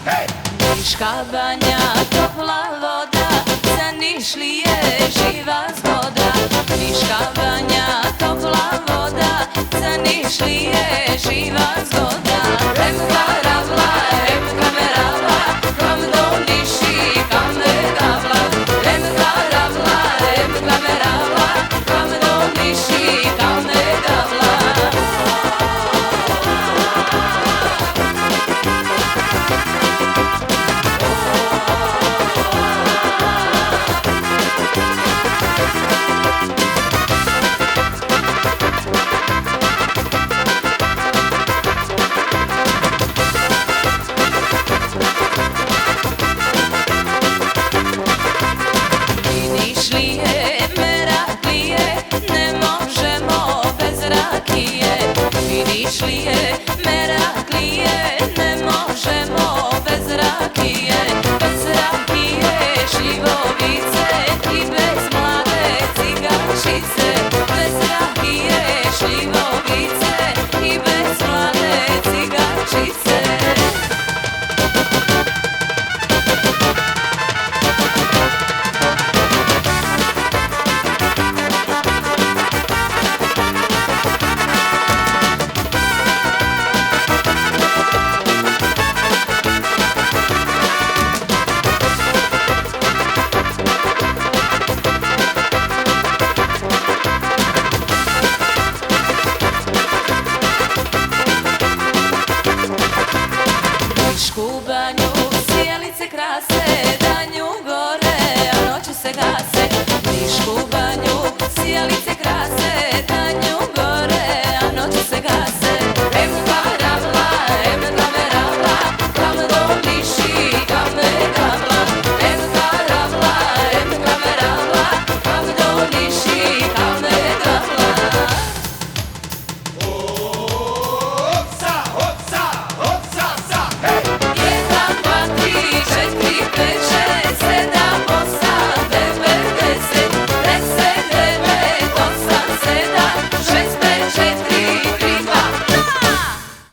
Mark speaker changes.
Speaker 1: Niška banja, topla voda, za Nišlije živa zgoda. Niška banja, topla voda, za Nišlije živa zgoda. Em karavla, em kamerava, kam do Niši kameravla. Em karavla, em kamerava, kam do Niši kameravla. Nišlije, Meraklije, ne možemo bez rakije. Bez rakije, šljivovice i bez mlade cigačice. Bez rakije, šljivovice i bez mlade cigačice. Nišku banju, sjelice krase, danju gore, a noći se gase. Nišku banju, sjelice krase, danju gore, a noći se gase.